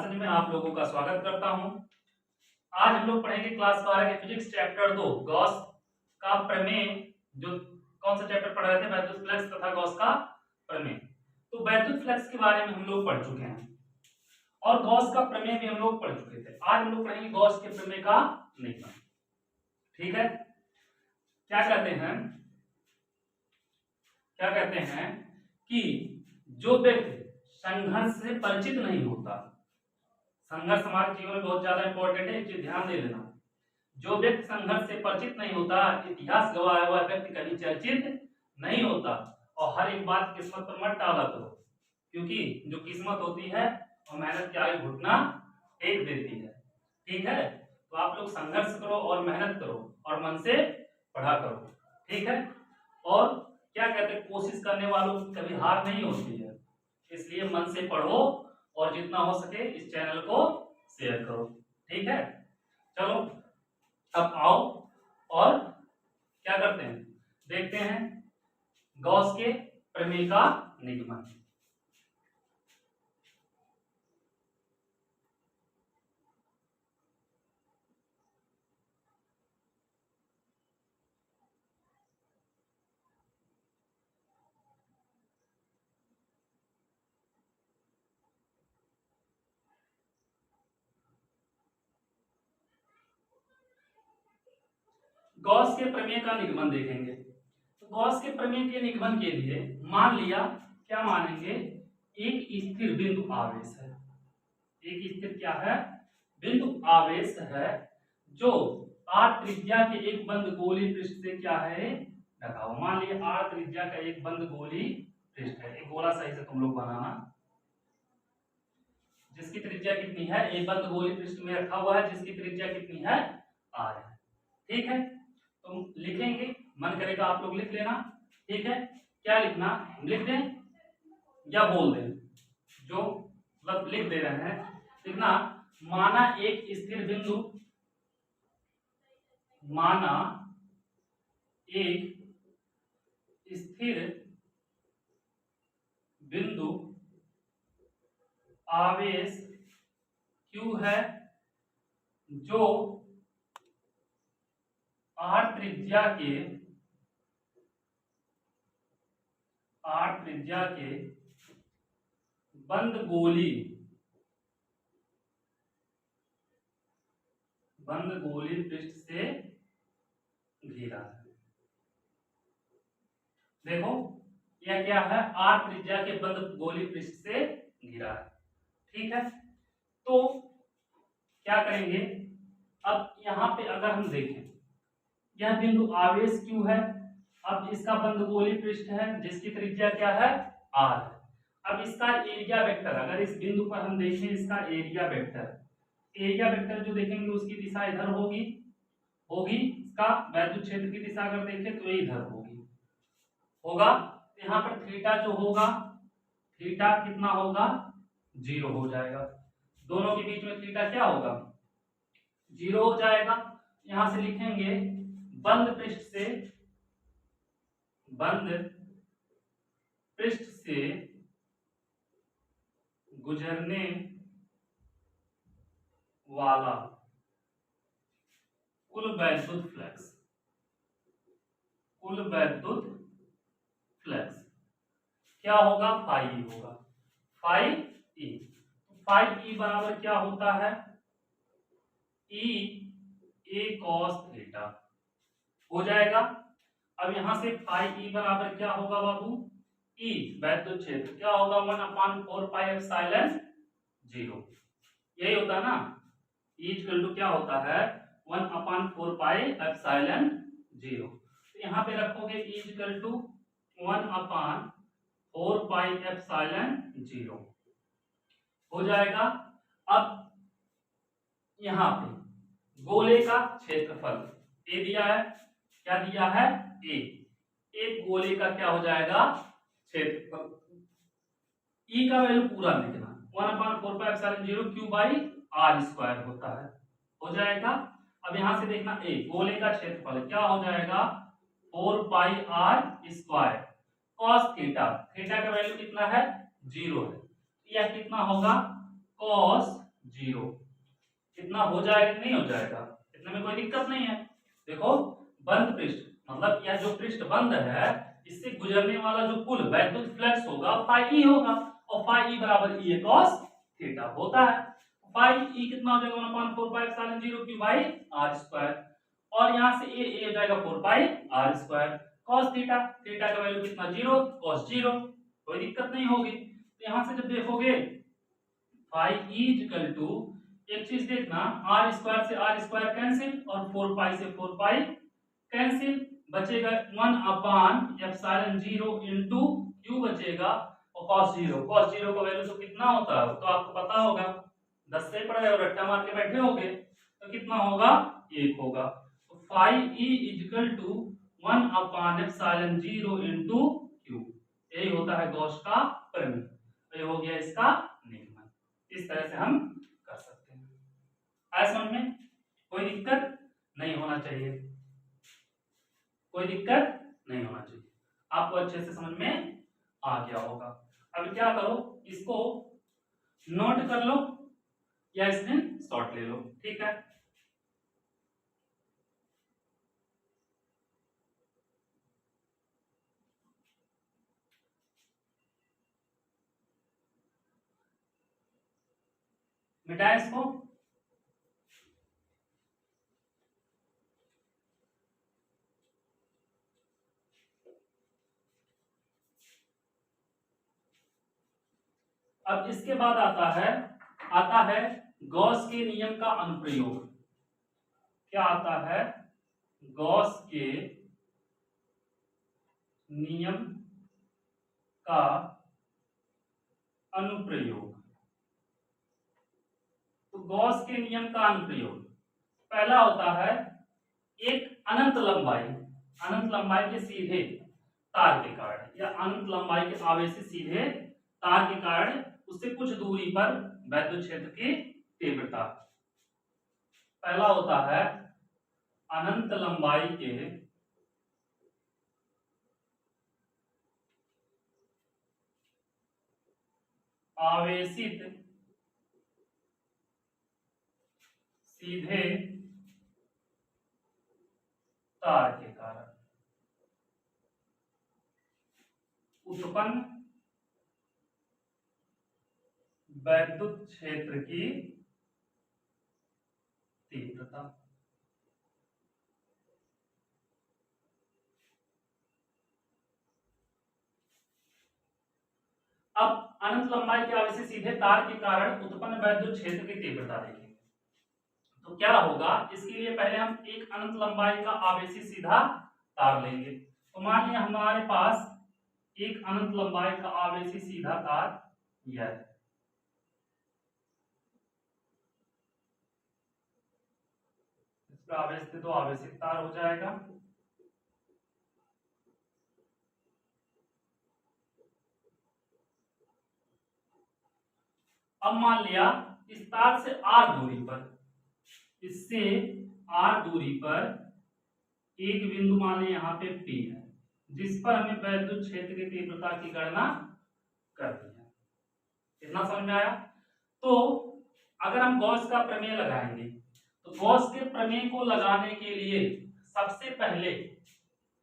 Classes में आप लोगों का स्वागत करता हूं। आज हम लोग पढ़ेंगे क्लास 12 के फिजिक्स चैप्टर 2 गॉस का प्रमेय। जो कौन सा चैप्टर पढ़ रहे थे? वैद्युत फ्लक्स तथा गॉस का प्रमेय। तो वैद्युत फ्लक्स के बारे में हम लोग पढ़ चुके हैं और गॉस का प्रमेय भी हम लोग पढ़ चुके थे। आज हम लोग पढ़ेंगे गॉस के प्रमेय का निगमन। ठीक है, क्या कहते हैं कि जो व्यक्ति संघर्ष से परिचित नहीं होता, संघर्ष हमारे जीवन में बहुत ज्यादा इंपॉर्टेंट है, इसे ध्यान दे लेना। जो व्यक्ति संघर्ष से परिचित नहीं होता, इतिहास गवाया हुआ व्यक्ति कभी चर्चित नहीं होता। और हर एक बात किस्मत पर मत टाला करो, क्योंकि जो किस्मत होती है वो मेहनत के आगे घुटना टेक देती है। ठीक है, तो आप लोग संघर्ष करो और मेहनत करो और मन से पढ़ा करो। ठीक है, और क्या कहते हैं, कोशिश करने वालों की कभी हार नहीं होती है, इसलिए मन से पढ़ो और जितना हो सके इस चैनल को शेयर करो। ठीक है, चलो अब आओ और क्या करते हैं, देखते हैं गॉस के प्रमेय का निगमन। गॉस के प्रमेय का निगमन देखेंगे। तो गॉस के प्रमेय के निगमन के लिए मान लिया, क्या मानेंगे, एक स्थिर बिंदु आवेश है। एक स्थिर क्या है? बिंदु आवेश है जो r त्रिज्या के एक बंद गोली पृष्ठ से क्या है, ढका हुआ। मान लिया r त्रिज्या का एक बंद गोली पृष्ठ है। एक गोला सही से तुम लोग बनाना, जिसकी त्रिज्या कितनी है, एक बंद गोली पृष्ठ में रखा हुआ है जिसकी त्रिज्या कितनी है, r है। ठीक है, तो लिखेंगे, मन करेगा आप लोग लिख लेना। ठीक है, क्या लिखना, लिख दें या बोल दें, जो मतलब लिख दे रहे हैं, लिखना। माना एक स्थिर बिंदु, माना एक स्थिर बिंदु आवेश Q है जो r त्रिज्या के बंद गोली पृष्ठ से घिरा है। देखो यह क्या है, r त्रिज्या के बंद गोली पृष्ठ से घिरा है। ठीक है, तो क्या करेंगे, अब यहां पे अगर हम देखें, यह बिंदु आवेश Q है, अब इसका बंद गोली पृष्ठ है जिसकी त्रिज्या क्या है, r है। अब इसका एरिया वेक्टर, अगर इस बिंदु पर हम देखें, इसका एरिया वेक्टर जो देखेंगे उसकी दिशा इधर होगी, इसका वैद्युत क्षेत्र की दिशा अगर देखें तो ये इधर होगा। यहाँ पर थीटा जो होगा, थीटा कितना होगा, 0 हो जाएगा। दोनों के बीच में थीटा क्या होगा, 0 हो जाएगा। यहां से लिखेंगे बंद पृष्ठ से गुजरने वाला कुल वैद्युत फ्लक्स क्या होगा, फाई होगा, फाई ई बराबर क्या होता है, ई ए कॉस थीटा हो जाएगा। अब यहां से फाई ई बराबर क्या होगा बाबू, ई वैद्युत क्षेत्र क्या होगा, 1/4 पाई एप्सिलॉन 0। यही होता ना, ई इक्वल टू क्या होता है, 1/4 पाई एप्सिलॉन 0। तो यहाँ पे रखोगे E equal to 1/4 pi epsilon 0 हो जाएगा। अब यहाँ पे गोले का क्षेत्रफल ए दिया है, क्या दिया है, ए। एक गोले का क्या हो जाएगा, क्षेत्रफल। ई का वैल्यू पूरा लिखना, 1/4 pi epsilon 0 Q by r square होता है, हो जाएगा। अब यहां से देखना, ए गोले का क्षेत्रफल क्या हो जाएगा, 4 पाई r स्क्वायर cos थीटा का वैल्यू कितना है, 0 है। यह कितना होगा, cos 0। इतना हो जाएगा कि नहीं हो जाएगा? इतने में कोई दिक्कत नहीं है। देखो बंद पृष्ठ मतलब यह जो पृष्ठ बंद है इससे गुजरने वाला जो कुल वैद्युत फ्लक्स होगा फाई ई होगा, और फाई ई बराबर ई cos थीटा होता है। फाई ई कितना हो जाएगा 1/4 pi epsilon 0 Q by R square, और यहां से ए हो जाएगा 4 pi R square cos theta. Theta का वैल्यू कितना 0 cos 0, कोई दिक्कत नहीं होगी। तो यहां से जब देखोगे फाई ई इक्वल टू, एक चीज देखना, आर स्क्वायर से आर स्क्वायर कैंसिल और 4 पाई से 4 पाई कैंसिल, बचेगा 1/एप्सिलॉन 0 इनटू क्यू बचेगा, और cos 0 का वैल्यू तो कितना होता है तो आपको पता होगा, 10 से पढ़ा है और रट्टा मार के बैठे होगे, तो कितना होगा 1 होगा। तो फाई ई इक्वल टू 1/एप्सिलॉन 0 इनटू क्यू, यही होता है गॉस का प्रमेय। तो ये हो गया इसका नियम। इस तरह से हम कर सकते हैं। आया समझ में? कोई दिक्कत नहीं होना चाहिए, कोई दिक्कत नहीं होना चाहिए, आपको अच्छे से समझ में आ गया होगा। अब क्या करो, इसको नोट कर लो या स्क्रीनशॉट ले लो, ठीक है। मिटाएं इसको। अब इसके बाद आता है गॉस के नियम का अनुप्रयोग। क्या आता है? गॉस के नियम का अनुप्रयोग। तो गॉस के नियम का अनुप्रयोग पहला होता है एक अनंत लंबाई के सीधे तार के कारण या अनंत लंबाई के आवेशी सीधे तार के कारण उससे कुछ दूरी पर वैद्युत क्षेत्र की तीव्रता। पहला होता है अनंत लंबाई के आवेशित सीधे तार के कारण उत्पन्न वैद्युत क्षेत्र की तीव्रता। अब अनंत लंबाई के आवेशी सीधे तार के कारण उत्पन्न वैद्युत क्षेत्र की तीव्रता देखेंगे। तो क्या होगा, इसके लिए पहले हम एक अनंत लंबाई का आवेशी सीधा तार लेंगे। तो मान लिया हमारे पास एक अनंत लंबाई का आवेशी सीधा तार यह है। इसका आवेश तो आवेशित तार हो जाएगा। अब मान लिया इस तार से आर दूरी पर, इससे आर दूरी पर एक बिंदु मान लें यहाँ पे P है, जिस पर हमें वैद्युत क्षेत्र की तीव्रता की गणना करनी है। कितना समझ में आया? तो अगर हम गॉस का प्रमेय लगाएंगे तो गॉस के प्रमेय को लगाने के लिए सबसे पहले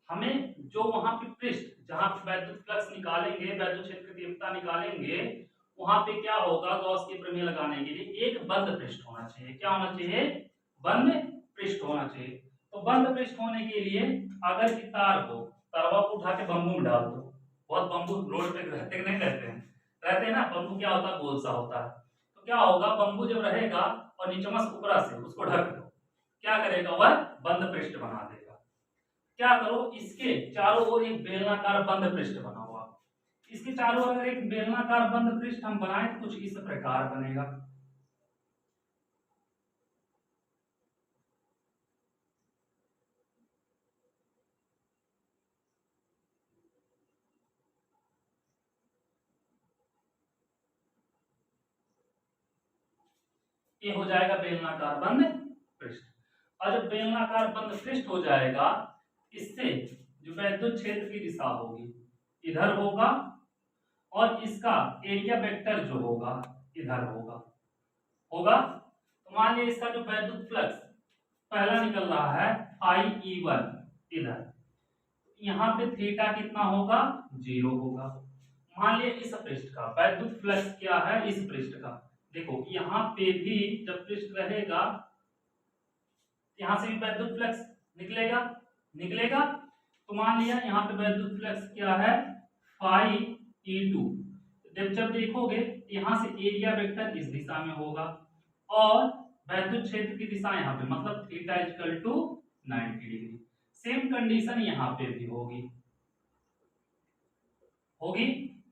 हमें जो वहां पे पृष्ठ जहां पे वैद्युत फ्लक्स निकालेंगे, वैद्युत क्षेत्र की तीव्रता निकालेंगे, वहां पे क्या होगा, गॉस के प्रमेय लगाने के लिए एक बंद पृष्ठ होना चाहिए। क्या होना चाहिए? बंद पृष्ठ होना चाहिए। तो बंद पृष्ठ होने के लिए अगर कि तार को तरवा को उठा के बम्बू में डाल दो, बहुत बम्बू रोड पे रहते नहीं रहते हैं, रहते हैं ना, बम्बू क्या होता है, गोल सा होता है। तो क्या होगा, बम्बू जब रहेगा और नीचे से ऊपर से उसको ढक दो, क्या करेगा, वह बंद पृष्ठ बना देगा। क्या करो, इसके चारों ओर एक बेलनाकार बंद पृष्ठ बना हुआ, इसके चारों ओर अगर एक बेलनाकार बंद पृष्ठ हम बनाए तो कुछ इस प्रकार बनेगा। ये हो जाएगा बेलनाकार बंद पृष्ठ। और जब बेलनाकार बंद पृष्ठ हो जाएगा, इससे जो वैद्युत क्षेत्र की दिशा होगी इधर होगा, और इसका एरिया वेक्टर जो होगा इधर होगा। होगा। तो मान लिया इसका जो वैद्युत फ्लक्स पहला निकल रहा है फाई E1 इधर, यहाँ पे थीटा कितना होगा 0 होगा। मान लिया इस पृष्ठ का वैद्युत फ्लक्स क्या है, इस पृष्ठ का देखो यहाँ पे भी जब पृष्ठ रहेगा यहाँ से भी वैद्युत फ्लक्स निकलेगा। तो मान लिया यहाँ पे वैद्युत फ्लक्स क्या है फाई E2, जब देखोगे यहाँ से एरिया वेक्टर इस दिशा में होगा और वैद्युत क्षेत्र की दिशा यहाँ पे, मतलब theta equal to 90 degree. Same condition यहाँ पे भी होगी।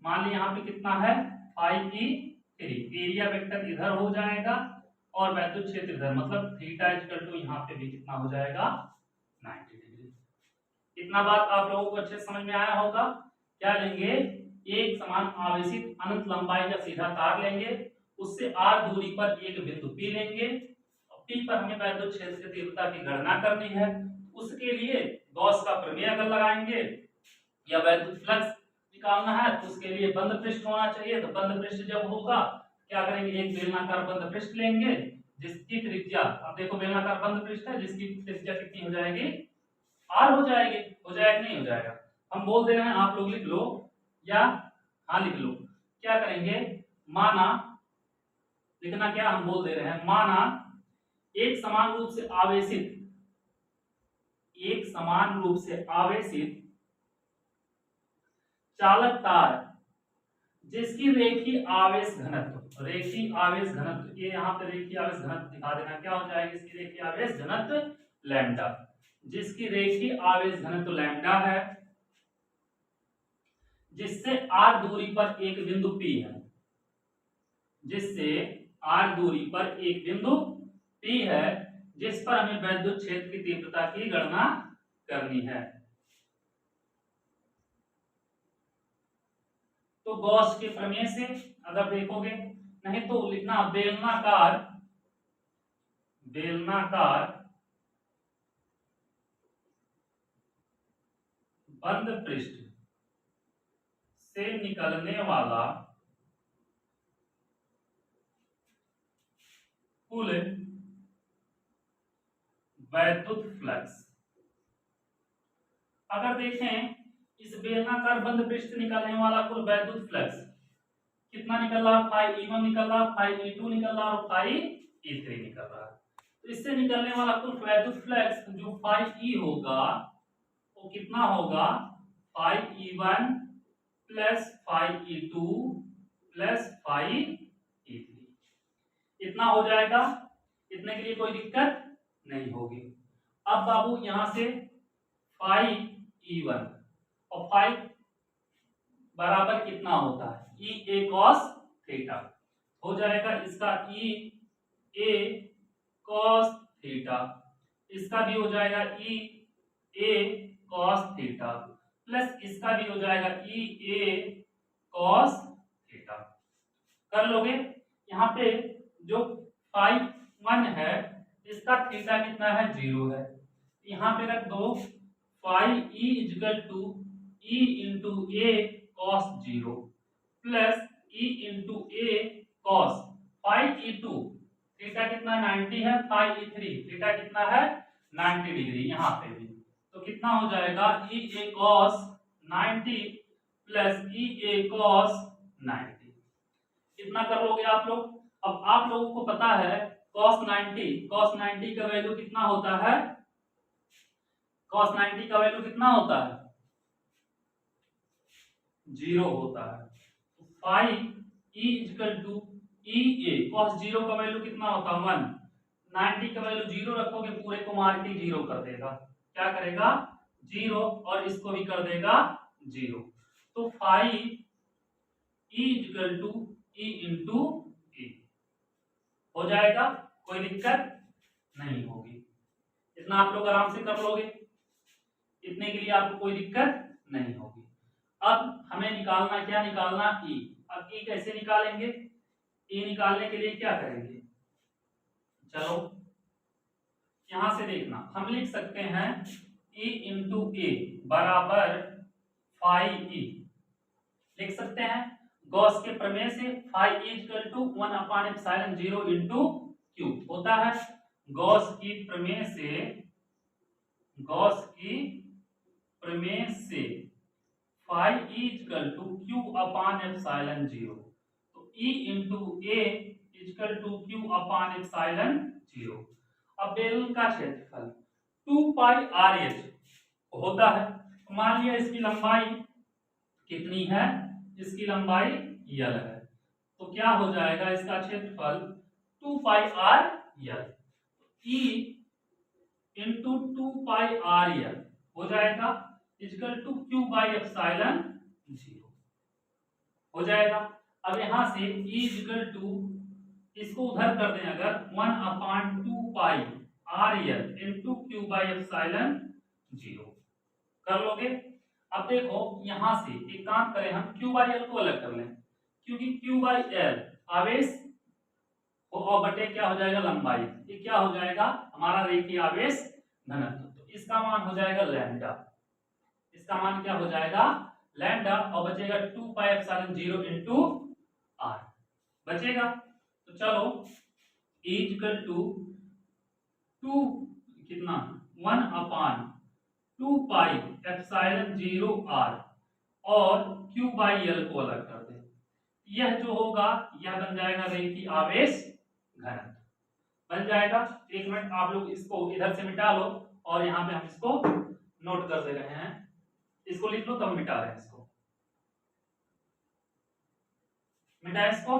मान ली यहाँ पे कितना है फाई E3, एरिया वेक्टर इधर हो जाएगा और वैद्युत क्षेत्र इधर, मतलब थीटा इक्वल टू यहाँ पे भी कितना हो जाएगा 90 डिग्री। इतना बात आप लोगों को अच्छे समझ में आया होगा। क्या लेंगे, एक समान आवेशित अनंत लंबाई का सीधा तार लेंगे, उससे r दूरी पर एक बिंदु P लेंगे। P पर हमें वैद्युत क्षेत्र की तीव्रता की गणना करनी है। उसके लिए गॉस का प्रमेय अगर लगाएंगे या वैद्युत फ्लक्स निकालना है तो उसके लिए बंद पृष्ठ होना चाहिए। तो बंद पृष्ठ जब होगा क्या करेंगे, एक बेलनाकार बंद पृष्ठ लेंगे जिसकी त्रिज्या, अब देखो बेलनाकार बंद पृष्ठ है जिसकी त्रिज्या कितनी हो जाएगी r हो जाएगी। हो जाएगा नहीं हो जाएगा, हम बोल दे रहे हैं, आप लोग लिख लो या हाँ लिख लो। क्या करेंगे, माना लिखना क्या, हम बोल दे रहे हैं माना एक समान रूप से आवेशित चालक तार जिसकी रेखीय आवेश घनत्व, ये यहाँ पे रेखीय आवेश घनत्व दिखा देना, क्या हो जाएगा इसकी रेखीय आवेश घनत्व लैम्डा, जिसकी रेखीय आवेश घनत्व लैम्डा है, जिससे r दूरी पर एक बिंदु P है, जिस पर हमें वैद्युत क्षेत्र की तीव्रता की गणना करनी है। तो गॉस के प्रमेय से अगर देखोगे, नहीं तो लिखना बेलनाकार बंद पृष्ठ से निकलने वाला कुल वैद्युत फ्लक्स, अगर देखें इस बेलनाकार बंद पृष्ठ से निकलने वाला कुल वैद्युत फ्लक्स कितना निकल रहा, फाई E1 निकल रहा, फाई E2 निकल रहा और फाई E3 निकल रहा। तो इससे निकलने वाला कुल वैद्युत फ्लक्स जो फाई E होगा वो कितना होगा, phi E1 plus phi E2 plus phi E3, इतना हो जाएगा। इतने के लिए कोई दिक्कत नहीं होगी। अब बाबू यहां से फाई E1 और फाई बराबर कितना होता है, E A cos थीटा हो जाएगा, इसका E A cos थीटा, इसका भी हो जाएगा E A cos theta, plus इसका भी हो जाएगा E A cos थीटा। कर लोगे, यहाँ पे जो फाई 1 है इसका थीटा कितना है 0 है, यहाँ पे रख दो phi E equal to E into A cos 0 plus E into A cos phi E2 theta कितना 90 है, फाई E3 थीटा कितना है 90 डिग्री, यहाँ पे भी तो कितना हो जाएगा E A cos 90 plus E A cos 90, इतना कर लोगे आप लोग। अब आप लोगों को पता है cos 90 का वैल्यू कितना होता है, cos 90 का वैल्यू कितना होता है 0 होता है। तो phi E equal to E A cos 0 का वैल्यू कितना होता है 1, 90 का वैल्यू 0 रखोगे पूरे को मार के 0 कर देगा, क्या करेगा 0 और इसको भी कर देगा 0। तो phi E equal to E into A हो जाएगा, कोई दिक्कत नहीं होगी। इतना आप लोग आराम से कर लोगे, इतने के लिए आपको कोई दिक्कत नहीं होगी। अब हमें निकालना क्या, निकालना E। अब E कैसे निकालेंगे, E निकालने के लिए क्या करेंगे, चलो यहां से देखना, हम लिख सकते हैं E इंटू A बराबर फाई E लिख सकते हैं। गॉस के प्रमेय से फाई इक्वल टू 1/एप्सिलॉन 0 इंटू क्यू होता है। गॉस की प्रमेय से phi equal to Q upon epsilon 0, तो E into A equal to Q upon epsilon 0। अब बेलन का क्षेत्रफल 2 पाई आर एच होता है। मान लिया इसकी लंबाई कितनी है, इसकी लंबाई यल है, तो क्या हो जाएगा इसका क्षेत्रफल 2 pi R L, E into 2 pi R L हो जाएगा equal to Q by epsilon 0 हो जाएगा। अब यहां से ई इक्वल टू इसको उधर कर दें अगर 1/2 pi R L into Q by epsilon 0 कर लोगे। अब देखो यहां से एक काम करें, हम क्यू बाई एल को अलग कर लें, क्योंकि क्यू बाई एल आवेश और बटे क्या हो जाएगा लंबाई, ये क्या हो जाएगा हमारा रेखीय आवेश घनत्व, तो इसका मान हो जाएगा लैम्डा, इसका मान क्या हो जाएगा लैम्डा, और बचेगा 2 पाई एप्सिलॉन 0 इंटू आर बचेगा। तो चलो E इक्वल टू 2 कितना 1/2 पाई एप्सिलॉन 0 आर और Q बाई एल को अलग कर दे, यह जो होगा यह बन जाएगा रेखीय आवेश घनत्व बन जाएगा। एक मिनट आप लोग इसको इधर से मिटा लो और यहाँ पे हम इसको नोट कर दे रहे हैं, इसको लिख लो तब मिटा रहे हैं इसको, मिटा इसको।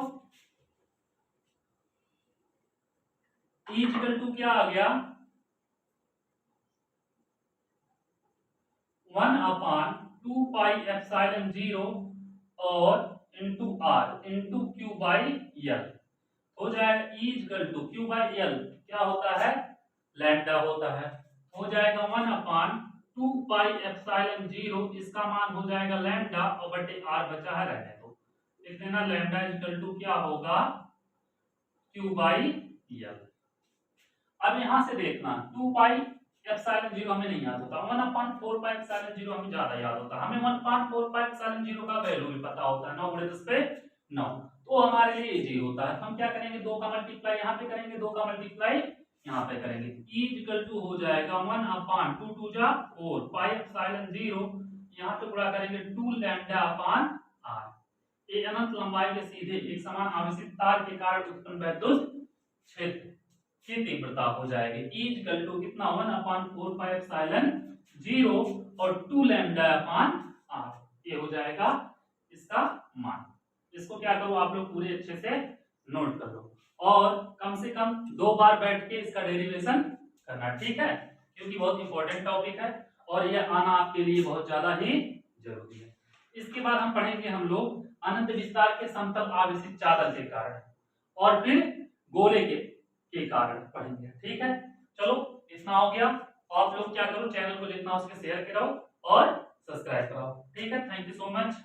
E इक्वल टू क्या आ गया 1/2 पाई एप्सिलॉन 0 और into R into Q by L हो जाएगा। E equal to Q by L क्या होता है लैम्डा होता है, हो जाएगा 1/2 पाई एप्सिलॉन 0, इसका मान हो जाएगा लैम्डा और बटे आर बचा है रहने दो, लिख देना लैम्डा इक्वल टू क्या होगा क्यू बाई एल। अब यहां से देखना 2 पाई एप्सिलॉन 0 हमें नहीं याद होता, 1/4 पाई एप्सिलॉन 0 हमें ज्यादा याद होता, हमें 1/4 पाई एप्सिलॉन 0 का वैल्यू भी पता होता है 9 × 10 पे 9, तो हमारे लिए इजी होता है। हम क्या करेंगे 2 का मल्टीप्लाई यहाँ पे करेंगे, 2 का मल्टीप्लाई यहाँ पे करेंगे, E इक्वल टू हो जाएगा 1/2 2 जा 4 पाई एप्सिलॉन 0, यहाँ पे गुणा करेंगे 2 लैम्डा अपान r, ये अनंत लंबाई के सीधे एक समान आवेशित तार के कारण उत्पन्न विद्युत क्षेत्र की तीव्रता हो जाएगी। E इक्वल टू कितना 1/4 पाई एप्सिलॉन 0 और 2 लैम्डा अपान r, ये हो जाएगा इसका मान। इसको क्या करो आप लोग पूरे अच्छे से नोट कर लो और कम से कम 2 बार बैठ के इसका डेरिवेशन करना, ठीक है, क्योंकि बहुत इंपॉर्टेंट टॉपिक है और यह आना आपके लिए बहुत ज्यादा ही जरूरी है। इसके बाद हम पढ़ेंगे हम लोग अनंत विस्तार के समतल आवेशित चादर के कारण और फिर गोले के कारण पढ़ेंगे, ठीक है। चलो इतना हो गया, आप लोग क्या करो चैनल को जितना हो सके शेयर करो और सब्सक्राइब करो, ठीक है। Thank you so much.